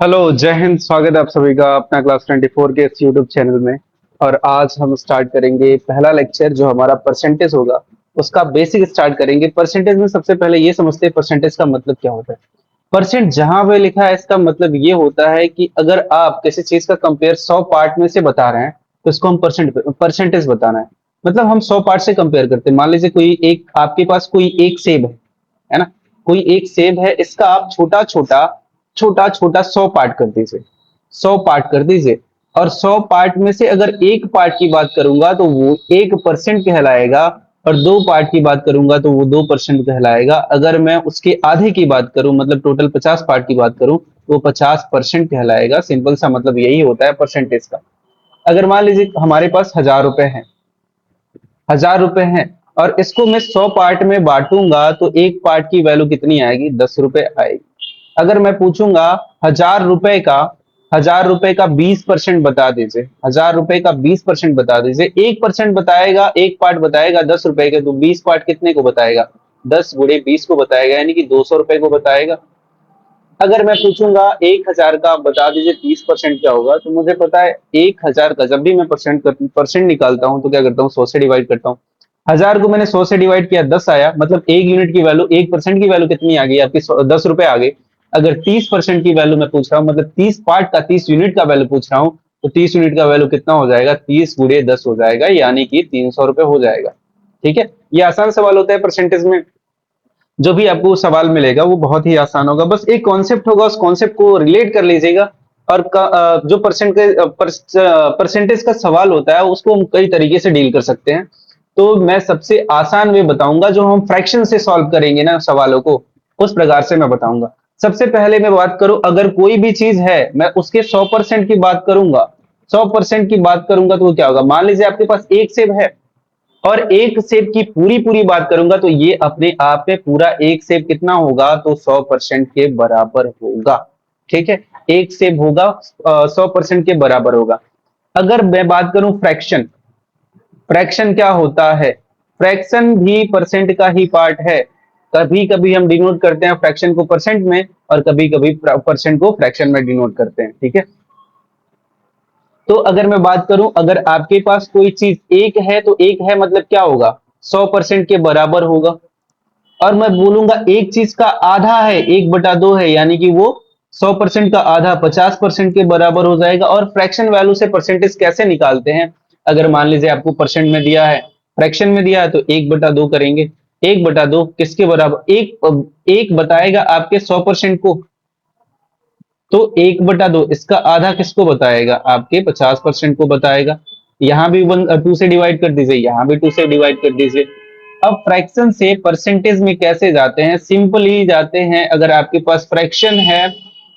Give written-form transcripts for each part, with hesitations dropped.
Hello, जय हिंद। स्वागत है आप सभी का अपना क्लास 24 के इस यूट्यूब चैनल में। और आज हम स्टार्ट करेंगे पहला लेक्चर जो हमारा परसेंटेज होगा। उसका बेसिक स्टार्ट करेंगे। परसेंटेज में सबसे पहले ये समझते हैं परसेंटेज का मतलब क्या होता है। परसेंट जहां पे लिखा है इसका मतलब ये होता है कि अगर आप किसी चीज का कंपेयर 100 पार्ट में से बता रहे हैं तो इसको हम परसेंटेज बताना है। मतलब हम 100 पार्ट से कंपेयर करते हैं। मान लीजिए कोई एक आपके पास कोई एक सेब है ना। कोई एक सेब है, इसका आप छोटा छोटा छोटा छोटा 100 पार्ट कर दीजिए। 100 पार्ट कर दीजिए। और 100 पार्ट में से अगर एक पार्ट की बात करूंगा तो वो 1% कहलाएगा। और दो पार्ट की बात करूंगा तो वो 2% कहलाएगा। अगर मैं उसके आधे की बात करूं, मतलब टोटल 50 पार्ट की बात करूं, तो वो 50% कहलाएगा। सिंपल सा मतलब यही होता है परसेंटेज का। अगर मान लीजिए हमारे पास 1000 रुपए हैं, 1000 रुपए हैं, और इसको मैं 100 पार्ट में बांटूंगा तो एक पार्ट की वैल्यू कितनी आएगी? 10 रुपए आएगी। अगर मैं पूछूंगा 1000 रुपए का, 1000 रुपए का 20% बता दीजिए। 1000 रुपए का 20% बता दीजिए। 1% बताएगा, एक पार्ट बताएगा 10 रुपए के, तो 20 पार्ट कितने को बताएगा? 10 गुणे 20 को बताएगा, यानी कि 200 रुपए को बताएगा। अगर मैं पूछूंगा 1000 का, आप बता दीजिए 30% क्या होगा। तो मुझे पता है 1000 का जब भी मैं परसेंट निकालता हूं तो क्या करता हूँ? 100 से डिवाइड करता हूँ। 1000 को मैंने 100 से डिवाइड किया, 10 आया। मतलब एक यूनिट की वैल्यू, 1% की वैल्यू कितनी आ गई आपकी? 10 रुपए आ गई। अगर 30% की वैल्यू मैं पूछ रहा हूँ, मतलब 30 पार्ट का, 30 यूनिट का वैल्यू पूछ रहा हूँ, तो 30 यूनिट का वैल्यू कितना हो जाएगा? 30 गुणे 10 हो जाएगा, यानी कि 300 रुपए हो जाएगा। ठीक है, ये आसान सवाल होता है परसेंटेज में। जो भी आपको सवाल मिलेगा वो बहुत ही आसान होगा। बस एक कॉन्सेप्ट होगा, उस कॉन्सेप्ट को रिलेट कर लीजिएगा। और जो परसेंटेज का सवाल होता है उसको हम कई तरीके से डील कर सकते हैं। तो मैं सबसे आसान वे बताऊंगा, जो हम फ्रैक्शन से सॉल्व करेंगे ना सवालों को, उस प्रकार से मैं बताऊंगा। सबसे पहले मैं बात करूं, अगर कोई भी चीज है, मैं उसके 100% की बात करूंगा। 100% की बात करूंगा तो वो क्या होगा? मान लीजिए आपके पास एक सेब है, और एक सेब की पूरी पूरी बात करूंगा तो ये अपने आप में पूरा एक सेब कितना होगा? तो 100% के बराबर होगा। ठीक है, एक सेब होगा, 100% के बराबर होगा। अगर मैं बात करूं फ्रैक्शन, फ्रैक्शन क्या होता है? फ्रैक्शन भी परसेंट का ही पार्ट है। कभी कभी हम डिनोट करते हैं फ्रैक्शन को परसेंट में, और कभी कभी परसेंट को फ्रैक्शन में डिनोट करते हैं। ठीक है, तो अगर मैं बात करूं, अगर आपके पास कोई चीज एक है तो एक है मतलब क्या होगा? 100% के बराबर होगा। और मैं बोलूंगा एक चीज का आधा है, 1/2 है, यानी कि वो 100% का आधा 50% के बराबर हो जाएगा। और फ्रैक्शन वैल्यू से परसेंटेज कैसे निकालते हैं? अगर मान लीजिए आपको परसेंट में दिया है, फ्रैक्शन में दिया है, तो 1/2 करेंगे। 1/2 किसके बराबर? एक बताएगा आपके 100% को, तो 1/2 इसका आधा किसको बताएगा? आपके 50% को बताएगा। यहां भी 2 से डिवाइड कर दीजिए, यहां भी 2 से डिवाइड कर दीजिए। अब फ्रैक्शन से परसेंटेज में कैसे जाते हैं? सिंपली जाते हैं। अगर आपके पास फ्रैक्शन है,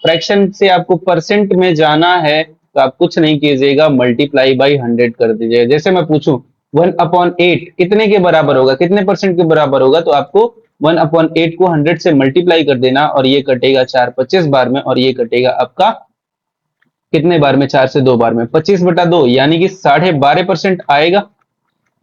फ्रैक्शन से आपको परसेंट में जाना है, तो आप कुछ नहीं कीजिएगा, मल्टीप्लाई बाई 100 कर दीजिएगा। जैसे मैं पूछूं 1/8 कितने के बराबर होगा, कितने परसेंट के बराबर होगा, तो आपको 1/8 को 100 से मल्टीप्लाई कर देना, और ये कटेगा 4 25 बार में, और ये कटेगा आपका कितने बार में? 4 से 2 बार में, 25/2, यानी कि 12.5% आएगा।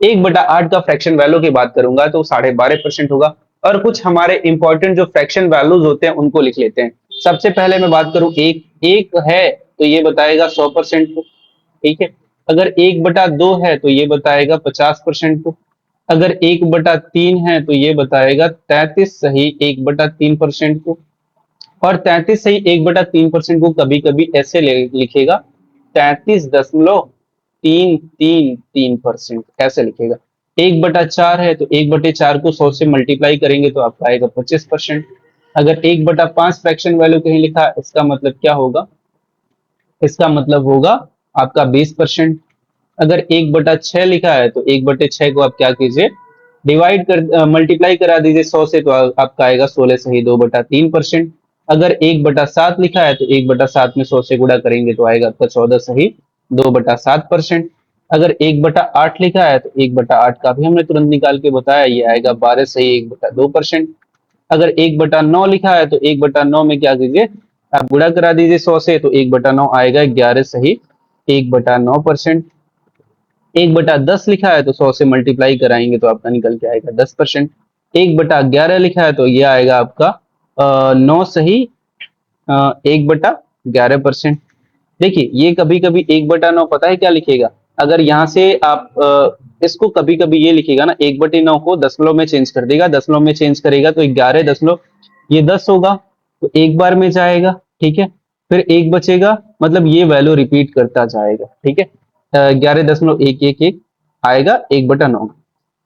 1/8 का फ्रैक्शन वैल्यू की बात करूंगा तो 12.5% होगा। और कुछ हमारे इंपॉर्टेंट जो फ्रैक्शन वैल्यूज होते हैं उनको लिख लेते हैं। सबसे पहले मैं बात करूं, एक एक है तो ये बताएगा 100% को। ठीक है, अगर 1/2 है तो ये बताएगा 50% को। अगर 1/3 है तो ये बताएगा 33 सही 1/3% को। और 33 सही 1/3% को कभी कभी ऐसे लिखेगा, 33.333%, ऐसे लिखेगा। 1/4 है तो 1/4 को 100 से मल्टीप्लाई करेंगे तो आपका आएगा 25%। अगर 1/5 फ्रैक्शन वैल्यू कहीं लिखा है, इसका मतलब क्या होगा? इसका मतलब होगा आपका 20%। अगर 1/6 लिखा है तो 1/6 को आप क्या कीजिए? डिवाइड कर मल्टीप्लाई करा दीजिए 100 से, तो आपका आएगा 16 सही 2/3%। अगर 1/7 लिखा है तो 1/7 में 100 से गुणा करेंगे तो आएगा आपका 14 सही 2/7%। अगर 1/8 लिखा है तो 1/8 का भी हमने तुरंत निकाल के बताया, ये आएगा 12 सही 1/2%। अगर 1/9 लिखा है तो 1/9 में क्या कीजिए? आप गुणा करा दीजिए 100 से, तो 1/9 आएगा 11 सही 1/9%। 1/10 लिखा है तो 100 से मल्टीप्लाई कराएंगे तो आपका निकल के आएगा 10%। 1/11 लिखा है तो ये आएगा आपका 9 सही 1/9 11%। देखिए ये कभी कभी 1/9 पता है क्या लिखेगा, अगर यहाँ से आप इसको कभी कभी ये लिखेगा ना, 1/9 को दशमलव में चेंज कर देगा, दशमलव में चेंज करेगा तो 11 दशमलव ये 10 होगा, तो एक बार में जाएगा, ठीक है, फिर एक बचेगा, मतलब ये वैल्यू रिपीट करता जाएगा, ठीक है, 11.111 आएगा 1/9।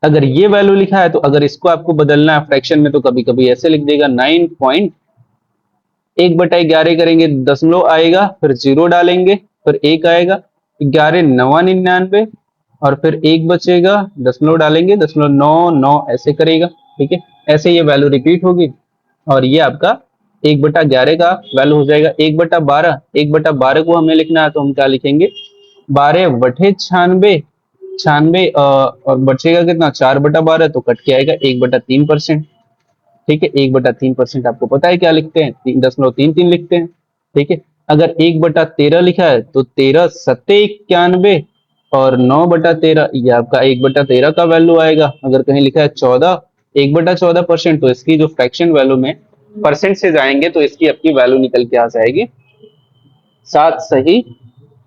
अगर ये वैल्यू लिखा है तो अगर इसको आपको बदलना है फ्रैक्शन में तो कभी कभी ऐसे लिख देगा 9.1/11 करेंगे, दशमलव आएगा, फिर जीरो डालेंगे, फिर एक आएगा, 11×9 = 99, और फिर एक बचेगा, दशमलव डालेंगे, 0.99 ऐसे करेगा, ठीक है, ऐसे ये वैल्यू रिपीट होगी, और ये आपका 1/11 का वैल्यू हो जाएगा 1/12। 1/12 को हमें लिखना है तो हम क्या लिखेंगे, 12/96, 96 और बचेगा कितना, 4/12, तो कट के आएगा 1/3%, ठीक है, 1/3% आपको पता है क्या लिखते हैं, 3.33 लिखते हैं, ठीक है। अगर 1/13 लिखा है तो 13×7=91, और 9/13 ये आपका 1/13 का वैल्यू आएगा। अगर कहीं लिखा है 14, 1/14%, तो इसकी जो फ्रैक्शन वैल्यू में परसेंट से जाएंगे तो इसकी आपकी वैल्यू निकल के आ जाएगी 7 सही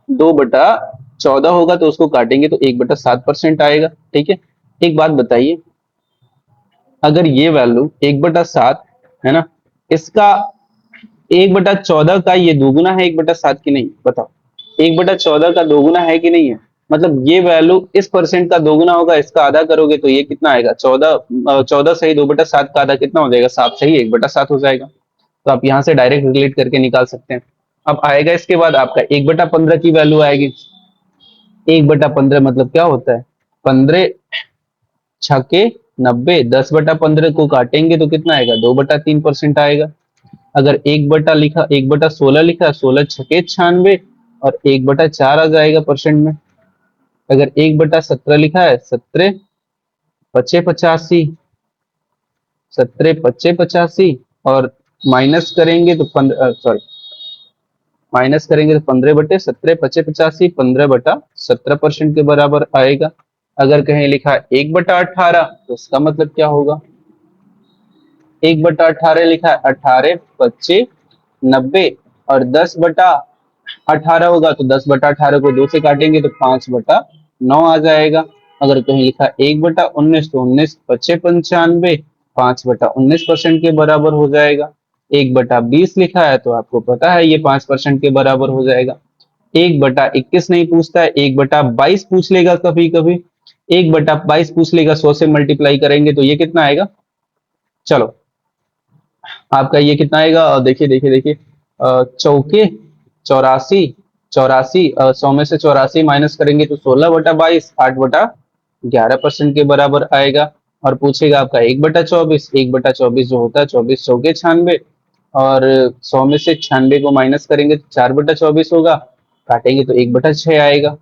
2/14 होगा, तो उसको काटेंगे तो 1/7% आएगा, ठीक है। एक बात बताइए, अगर ये वैल्यू 1/7 है ना, इसका 1/14 का ये दोगुना है 1/7 की नहीं, बताओ, 1/14 का दोगुना है कि नहीं है, मतलब ये वैल्यू इस परसेंट का दोगुना होगा, इसका आधा करोगे तो ये कितना आएगा, 14 सही 2/7 का आधा कितना हो जाएगा, 7 सही 1/7 हो जाएगा। तो आप यहाँ से डायरेक्ट रिलेट करके निकाल सकते हैं। अब आएगा इसके बाद आपका 1/15 की वैल्यू आएगी। 1/15 मतलब क्या होता है, 15 छके 90, 10/15 को काटेंगे तो कितना आएगा, 2/3% आएगा। अगर 1/16 लिखा, 16×6 = 96, और 1/4 आ जाएगा परसेंट में। अगर 1/17 लिखा है, 17×5=85, 17×5=85, और माइनस करेंगे तो 15/17, 15/17% के बराबर आएगा। अगर कहीं लिखा है 1/18 तो इसका मतलब क्या होगा, 1/18 लिखा है, 18×5=90, और 10/18 होगा तो 10/18 को 2 से काटेंगे तो 5/9 आ जाएगा। अगर कहीं लिखा 1/19 तो 19×5=95, 5/19% के बराबर हो जाएगा। 1/20 लिखा है तो आपको पता है ये 5% के बराबर हो जाएगा। 1/21 नहीं पूछता है, 1/22 पूछ लेगा कभी कभी, 1/22 पूछ लेगा, 100 से मल्टीप्लाई करेंगे तो ये कितना आएगा, चलो आपका ये कितना आएगा, देखिए देखिए देखिए, चौके 84, 84, 100 में से 84 माइनस करेंगे तो 16/22, 8/11% के बराबर आएगा। और पूछेगा आपका 1/24, 1/24 जो होता है 24 चौके 96, और 100 में से 96 को माइनस करेंगे तो 4/24 होगा, काटेंगे तो 1/6 आएगा।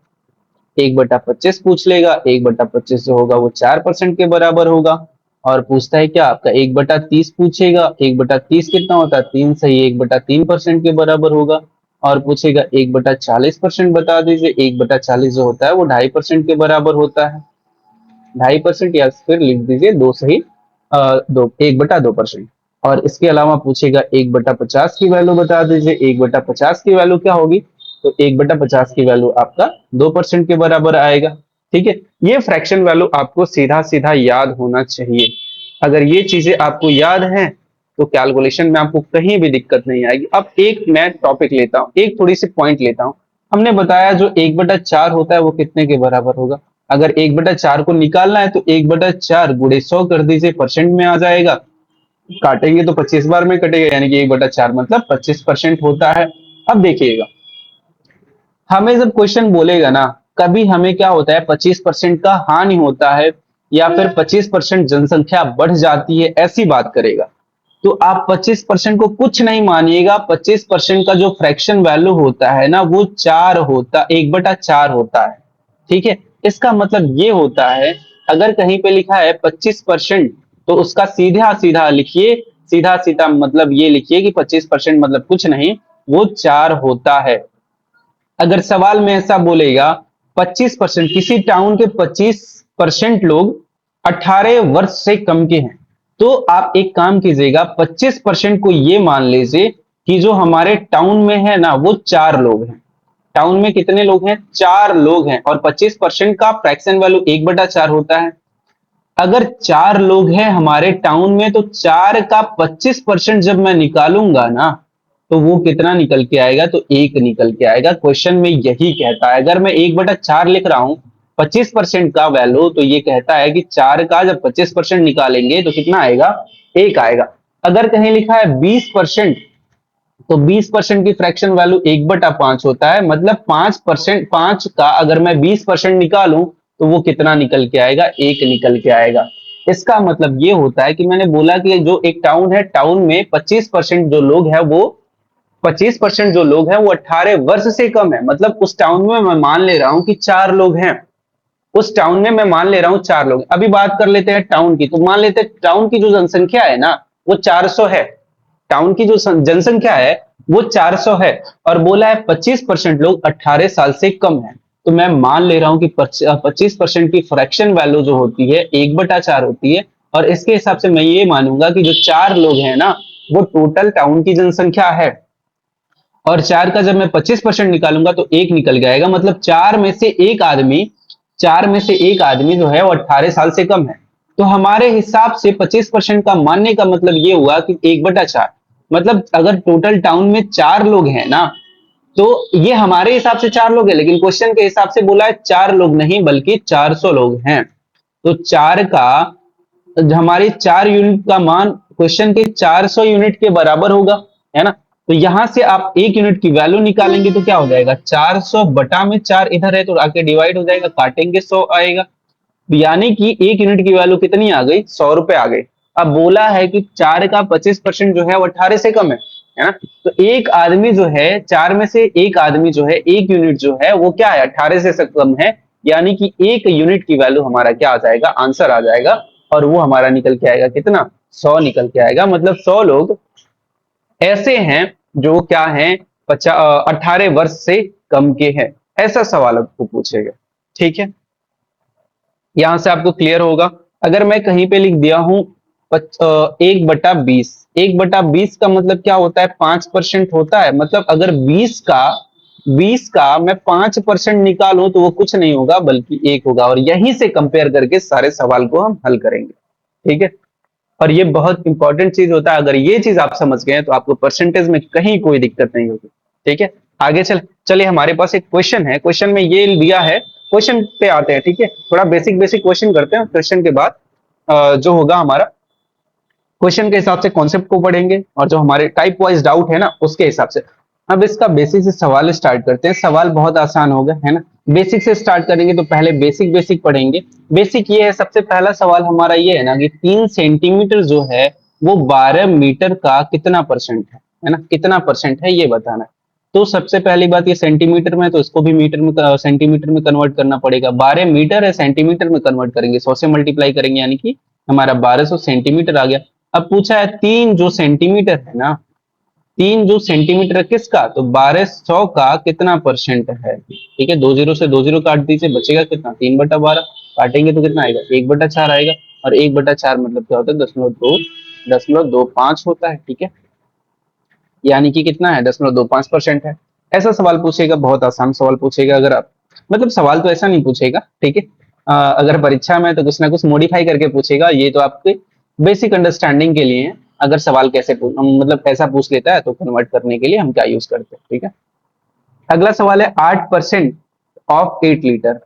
1/25 पूछ लेगा, 1/25 जो होगा वो 4% के बराबर होगा। और पूछता है क्या आपका 1/30 पूछेगा, 1/30 कितना होता है, 3 सही 1/3% के बराबर होगा। और पूछेगा 1/40% बता दीजिए, 1/40 जो होता है वो 2.5% के बराबर होता है, 2.5%, या फिर लिख दीजिए 2 सही 1/2%। और इसके अलावा पूछेगा 1/50 की वैल्यू बता दीजिए, 1/50 की वैल्यू क्या होगी, तो 1/50 की वैल्यू आपका 2% के बराबर आएगा, ठीक है। ये फ्रैक्शन वैल्यू आपको सीधा सीधा याद होना चाहिए। अगर ये चीजें आपको याद हैं तो कैलकुलेशन में आपको कहीं भी दिक्कत नहीं आएगी। अब एक मैं टॉपिक लेता हूँ, एक थोड़ी सी पॉइंट लेता हूँ। हमने बताया जो 1/4 होता है वो कितने के बराबर होगा, अगर 1/4 को निकालना है तो 1/4 गुणे 100 कर दीजिए, परसेंट में आ जाएगा, काटेंगे तो 25 बार में कटेगा, यानी कि 1/4 मतलब 25% होता है। अब देखिएगा, हमें जब क्वेश्चन बोलेगा ना, कभी हमें क्या होता है 25% का हानि होता है, या फिर 25% जनसंख्या बढ़ जाती है, ऐसी बात करेगा, तो आप 25% को कुछ नहीं मानिएगा। 25% का जो फ्रैक्शन वैल्यू होता है ना वो 4 होता, 1/4 होता है, ठीक है। इसका मतलब ये होता है, अगर कहीं पे लिखा है 25%, तो उसका सीधा सीधा लिखिए, सीधा सीधा मतलब ये लिखिए कि 25% मतलब कुछ नहीं, वो 4 होता है। अगर सवाल में ऐसा बोलेगा 25%, किसी टाउन के 25% लोग 18 वर्ष से कम के हैं, तो आप एक काम कीजिएगा, 25% को ये मान लीजिए कि जो हमारे टाउन में है ना वो 4 लोग हैं। टाउन में कितने लोग हैं? 4 लोग हैं, और 25% का फ्रैक्शन वैल्यू 1/4 होता है। अगर 4 लोग हैं हमारे टाउन में, तो 4 का 25% जब मैं निकालूंगा ना, तो वो कितना निकल के आएगा? तो 1 निकल के आएगा। क्वेश्चन में यही कहता है। अगर मैं 1/4 लिख रहा हूं 25% का वैल्यू, तो ये कहता है कि 4 का जब 25% निकालेंगे तो कितना आएगा? 1 आएगा। अगर कहीं लिखा है 20%, तो 20% की फ्रैक्शन वैल्यू 1/5 होता है। मतलब 5%, 5 का अगर मैं 20% निकालूं तो वो कितना निकल के आएगा? 1 निकल के आएगा। इसका मतलब ये होता है कि मैंने बोला कि जो एक टाउन है, टाउन में 25% जो लोग हैं वो 25% जो लोग हैं वो 18 वर्ष से कम है। मतलब उस टाउन में मैं मान ले रहा हूं कि 4 लोग हैं। उस टाउन में मैं मान ले रहा हूं 4 लोग। अभी बात कर लेते हैं टाउन की। तो मान लेते हैं टाउन की जो जनसंख्या है ना वो 400 है। टाउन की जो जनसंख्या है वो 400 है, और बोला है 25% लोग 18 साल से कम है। तो मैं मान ले रहा हूं कि 25% की फ्रैक्शन वैल्यू जो होती है 1/4 होती है। और इसके हिसाब से मैं ये मानूंगा कि जो 4 लोग हैं ना वो टोटल टाउन की जनसंख्या है। और 4 का जब मैं 25% निकालूंगा तो 1 निकल जाएगा। मतलब 4 में से एक आदमी जो है वो 18 साल से कम है। तो हमारे हिसाब से 25% का मानने का मतलब ये हुआ कि 1/4। मतलब अगर टोटल टाउन में 4 लोग हैं ना, तो ये हमारे हिसाब से 4 लोग हैं, लेकिन क्वेश्चन के हिसाब से बोला है 4 लोग नहीं बल्कि 400 लोग हैं। तो 4 का हमारी 4 यूनिट का मान क्वेश्चन के 400 यूनिट के बराबर होगा, है ना। तो यहां से आप 1 यूनिट की वैल्यू निकालेंगे तो क्या हो जाएगा? 400 बटा में 4 इधर है तो आके डिवाइड हो जाएगा, काटेंगे 100 आएगा। यानी कि 1 यूनिट की वैल्यू कितनी आ गई? 100 रुपए आ गई। अब बोला है कि 4 का 25% जो है वो 18 से कम है ना। तो एक आदमी जो है, 4 में से एक आदमी जो है, 1 यूनिट जो है वो क्या है? 18 से कम है। यानी कि 1 यूनिट की वैल्यू हमारा क्या आ जाएगा? आंसर आ जाएगा। और वो हमारा निकल के आएगा कितना? 100 निकल के आएगा। मतलब 100 लोग ऐसे हैं जो क्या हैं? 18 वर्ष से कम के हैं। ऐसा सवाल आपको पूछेगा। ठीक है, यहां से आपको क्लियर होगा। अगर मैं कहीं पे लिख दिया हूं 1/20, 1/20 का मतलब क्या होता है? 5% होता है। मतलब अगर 20 का मैं 5% निकालूं तो वो कुछ नहीं होगा बल्कि 1 होगा। और यहीं से कंपेयर करके सारे सवाल को हम हल करेंगे। ठीक है, और ये बहुत इंपॉर्टेंट चीज होता है। अगर ये चीज आप समझ गए तो आपको परसेंटेज में कहीं कोई दिक्कत नहीं होगी। ठीक है, आगे चलिए हमारे पास एक क्वेश्चन है। क्वेश्चन में ये दिया है, क्वेश्चन पे आते हैं। ठीक है, थोड़ा बेसिक बेसिक क्वेश्चन करते हैं। क्वेश्चन के बाद जो होगा हमारा, क्वेश्चन के हिसाब से कॉन्सेप्ट को पढ़ेंगे, और जो हमारे टाइप वाइज डाउट है ना उसके हिसाब से। अब इसका बेसिक से सवाल स्टार्ट करते हैं। सवाल बहुत आसान होगा, है ना। बेसिक से स्टार्ट करेंगे तो पहले बेसिक बेसिक पढ़ेंगे। बेसिक ये है, सबसे पहला सवाल हमारा ये है ना कि 3 सेंटीमीटर जो है वो 12 मीटर का कितना परसेंट है ना। कितना परसेंट है ये बताना है। तो सबसे पहली बात, ये सेंटीमीटर में है, तो इसको भी मीटर में सेंटीमीटर में कन्वर्ट करना पड़ेगा। 12 मीटर है, सेंटीमीटर में कन्वर्ट करेंगे, 100 से मल्टीप्लाई करेंगे, यानी कि हमारा 1200 सेंटीमीटर आ गया। अब पूछा है 3 जो सेंटीमीटर है ना, 3 जो सेंटीमीटर है किसका? तो 1200 का कितना परसेंट है? ठीक है, 2 जीरो से 2 जीरो काट दीजिए, बचेगा कितना? 3/12। काटेंगे तो कितना आएगा? 1/4 आएगा। और 1/4 मतलब क्या होता है? 0.25 होता है। ठीक है, यानी कि कितना है? 0.25% है। ऐसा सवाल पूछेगा, बहुत आसान सवाल पूछेगा। अगर आप, मतलब सवाल तो ऐसा नहीं पूछेगा। ठीक है, अगर परीक्षा में तो कुछ ना कुछ मॉडिफाई करके पूछेगा। ये तो आपके बेसिक अंडरस्टैंडिंग के लिए है। अगर सवाल कैसे मतलब ऐसा पूछ लेता है तो कन्वर्ट करने के लिए हम क्या यूज करते हैं। ठीक है, अगला सवाल है 8% ऑफ 8 लीटर।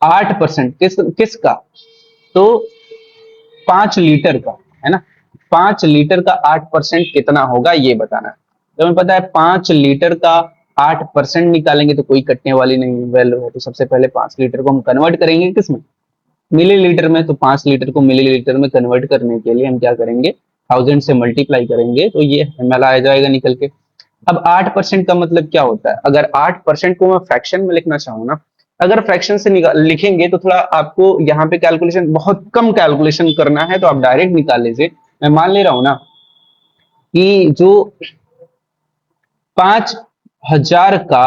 8% किसका? तो 5 लीटर का, है ना। 5 लीटर का 8% कितना होगा ये बताना है। तो हमें पता है 5 लीटर का 8% निकालेंगे तो कोई कटने वाली नहीं वैल्यू है। तो सबसे पहले 5 लीटर को हम कन्वर्ट करेंगे किसमें? मिलीलीटर में। तो 5 लीटर को मिलीलीटर में कन्वर्ट करने के लिए हम क्या करेंगे? 1000 से मल्टीप्लाई करेंगे तो ये ml आ जाएगा निकल के। अब 8% का मतलब क्या होता है? अगर 8% को मैं फ्रैक्शन में लिखना चाहूँ ना, अगर फ्रैक्शन से लिखेंगे तो थोड़ा आपको यहाँ पे कैलकुलेशन, बहुत कम कैलकुलेशन करना है, तो आप डायरेक्ट निकाल लीजिए। मैं मान ले रहा हूं ना कि जो 5000 का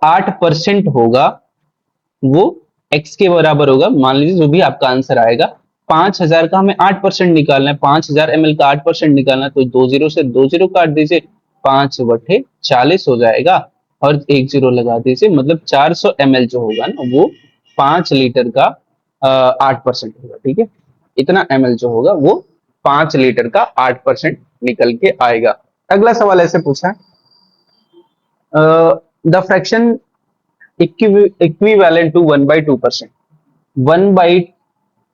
8% होगा वो x के बराबर होगा। मान लीजिए जो भी आपका आंसर आएगा 5000 का हमें 8% निकालना है, 5000 ml का 8% निकालना है, तो 2 जीरो से 2 जीरो काट दीजिए, 5/40 हो जाएगा और 1 जीरो लगा दीजिए, मतलब 400 ml जो होगा ना वो 5 लीटर का 8% होगा। ठीक है, इतना ml जो होगा वो 5 लीटर का 8% निकल के आएगा। अगला सवाल ऐसे पूछा है, the fraction equivalent to 1/2%, 1 by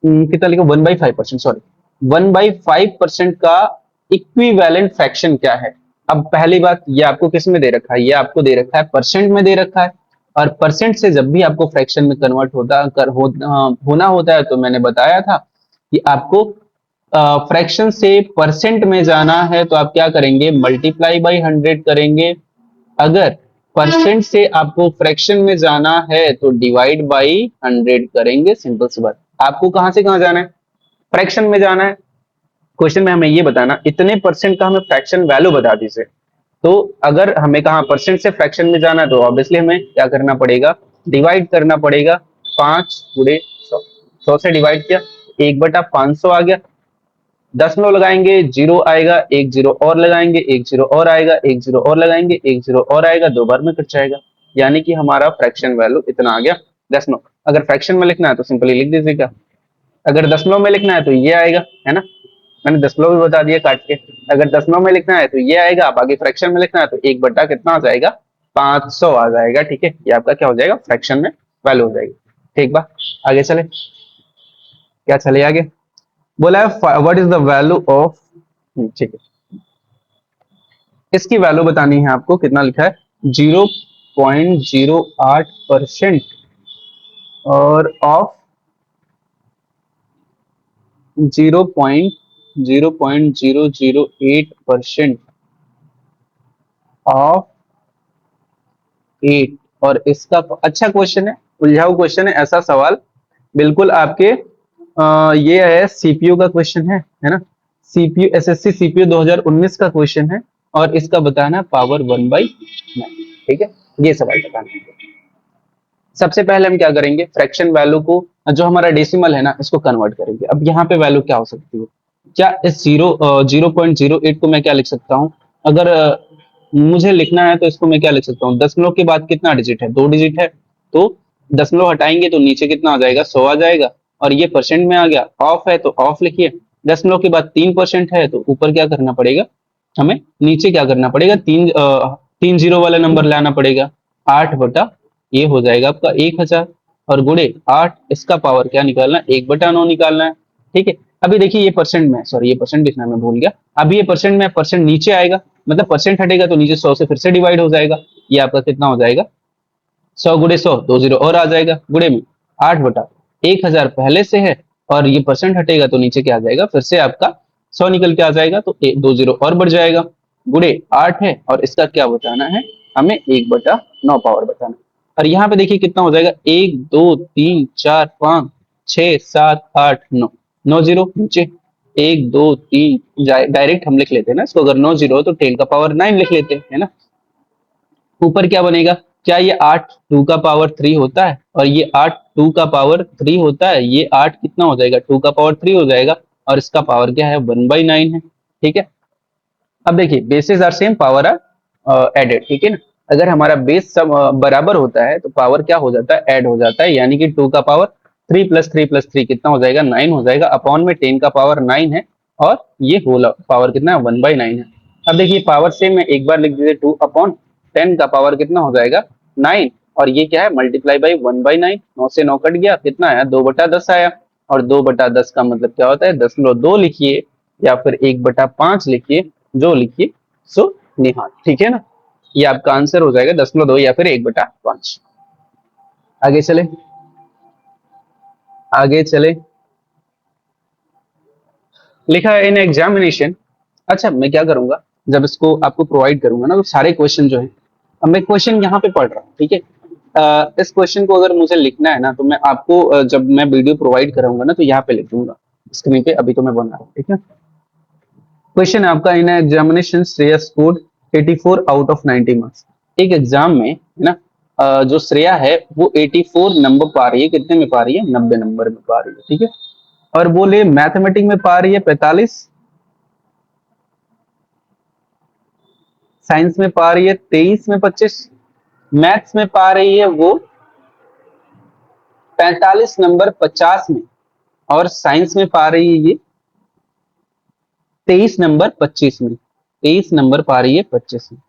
कितना लिखा, 1/5%, सॉरी, 1/5% का इक्विवेलेंट फ्रैक्शन क्या है। अब पहली बात, ये आपको किस में दे रखा है, ये आपको दे रखा है परसेंट में दे रखा है, और परसेंट से जब भी आपको फ्रैक्शन में कन्वर्ट होना होता है, तो मैंने बताया था कि आपको फ्रैक्शन से परसेंट में जाना है तो आप क्या करेंगे, मल्टीप्लाई बाई 100 करेंगे। अगर परसेंट से आपको फ्रैक्शन में जाना है तो डिवाइड बाई 100 करेंगे, सिंपल सी बात। आपको कहां से कहां जाना है, फ्रैक्शन में जाना है। क्वेश्चन में हमें ये बताना इतने परसेंट का हमें फ्रैक्शन वैल्यू बता दीजिए। तो अगर हमें कहा परसेंट से फ्रैक्शन में जाना है तो ऑब्वियसली हमें क्या करना पड़ेगा, डिवाइड करना पड़ेगा। 5 × 100, 100 से डिवाइड किया, 1/500 आ गया। दशमलव लगाएंगे, जीरो आएगा, एक जीरो और लगाएंगे, एक जीरो और आएगा, एक जीरो और लगाएंगे, एक जीरो और आएगा, 2 बार में कट जाएगा। यानी कि हमारा फ्रैक्शन वैल्यू इतना आ गया, दशमलव। अगर फ्रैक्शन में लिखना है तो सिंपली लिख दीजिएगा, अगर दशमलव में लिखना है तो ये आएगा, है ना, मैंने दशमलव भी बता दिया काट के। अगर दशमलव में लिखना है तो ये आएगा, आप आगे फ्रैक्शन में लिखना है तो 1 बटा कितना आ जाएगा, 500 आ जाएगा। ठीक है, ये आपका क्या हो जाएगा, फ्रैक्शन में वैल्यू हो जाएगी। ठीक बा, आगे चले, क्या चले आगे, बोला है what is the value of, ठीक है, इसकी वैल्यू बतानी है आपको, कितना लिखा है, 0.08% और ऑफ 0.0008% ऑफ 8। और इसका अच्छा क्वेश्चन है, उलझाऊ क्वेश्चन है, ऐसा सवाल बिल्कुल आपके ये है सीपीयू का क्वेश्चन है ना, सीपीयू एसएससी सीपीयू 2019 का क्वेश्चन है, और इसका बताना पावर 1/9। ठीक है, ये सवाल बताना है। सबसे पहले हम क्या करेंगे, फ्रैक्शन वैल्यू को, जो हमारा डेसिमल है ना, इसको कन्वर्ट करेंगे। अब यहाँ पे वैल्यू क्या हो सकती है, क्या इस 0.08 को मैं क्या लिख सकता हूँ, अगर मुझे लिखना है तो इसको मैं क्या लिख सकता हूँ, दशमलव के बाद कितना डिजिट है, 2 डिजिट है, तो दशमलव हटाएंगे तो नीचे कितना आ जाएगा, 100 आ जाएगा, और ये परसेंट में आ गया, ऑफ है तो ऑफ लिखिए। दशमलव के बाद 3% है तो ऊपर क्या करना पड़ेगा, हमें नीचे क्या करना पड़ेगा, 3 जीरो वाला नंबर लाना पड़ेगा, 8 ये हो जाएगा आपका 1000, और गुणे 8, इसका पावर क्या निकालना है, 1/9 निकालना है। ठीक है, अभी देखिए ये परसेंट में, सॉरी ये परसेंट लिखना मैं भूल गया, अभी ये परसेंट में, परसेंट नीचे आएगा, मतलब परसेंट हटेगा तो नीचे 100 से फिर से डिवाइड हो जाएगा, ये आपका कितना हो जाएगा, 100 × 100, 2 जीरो और आ जाएगा, गुणे में 8/1000 पहले से है, और ये परसेंट हटेगा तो नीचे क्या आ जाएगा, फिर से आपका 100 निकल के आ जाएगा, तो 2 जीरो और बढ़ जाएगा, गुणे 8 है, और इसका क्या बताना है, हमें 1/9 पावर बताना है। और यहाँ पे देखिए कितना हो जाएगा, 1 2 3 4 5 6 7 8 9, 9 जीरो नीचे, 1 2 3, डायरेक्ट हम लिख लेते हैं ना इसको, अगर 9 जीरो हो तो 10 का पावर 9 लिख लेते हैं, है ना। ऊपर क्या बनेगा, क्या ये 8 2 का पावर 3 होता है, और ये 8 2 का पावर 3 होता है, ये 8 कितना हो जाएगा, 2 का पावर 3 हो जाएगा, और इसका पावर क्या है, 1/9 है। ठीक है, अब देखिए basis are same, power are added, ठीक है ना। अगर हमारा बेस सब बराबर होता है तो पावर क्या हो जाता है, ऐड हो जाता है, यानी कि 2 का पावर 3 + 3 + 3 कितना हो जाएगा, 9 हो जाएगा, अपॉन में 10 का पावर 9 है, और ये होल पावर कितना है, 1/9 है। अब देखिए पावर सेम में एक बार लिख दीजिए, 2/10 का पावर कितना हो जाएगा, 9, और ये क्या है, मल्टीप्लाई बाई 1/9, 9 से 9 कट गया, कितना आया, 2/10 आया, और 2/10 का मतलब क्या होता है, 0.2 लिखिए, या फिर 1/5 लिखिए, जो लिखिए सो निहाल। ठीक है ना, ये आपका आंसर हो जाएगा 0.2 या फिर 1/5। आगे चले, आगे चले, लिखा है इन एग्जामिनेशन। अच्छा मैं क्या करूंगा, जब इसको आपको प्रोवाइड करूंगा ना, तो सारे क्वेश्चन जो है, अब मैं क्वेश्चन यहाँ पे पढ़ रहा हूँ, ठीक है। इस क्वेश्चन को अगर मुझे लिखना है ना, तो मैं आपको जब मैं वीडियो प्रोवाइड कराऊंगा ना, तो यहाँ पे लिख दूंगा स्क्रीन पे, अभी तो मैं बना रहा हूँ, ठीक है। क्वेश्चन है आपका, in examination Shreya scored 84 out of 90 marks. एक एग्जाम में है ना, जो श्रेया है वो 84 नंबर पा रही है, कितने में पा रही है, 90 नंबर में पा रही है, ठीक है। और बोले मैथमेटिक्स में पा रही है 45, साइंस में पा रही है 23 में 25, मैथ्स में पा रही है वो 45 नंबर 50 में, और साइंस में पा रही है ये 23 नंबर 25 में, 23 नंबर पा रही है 25 में।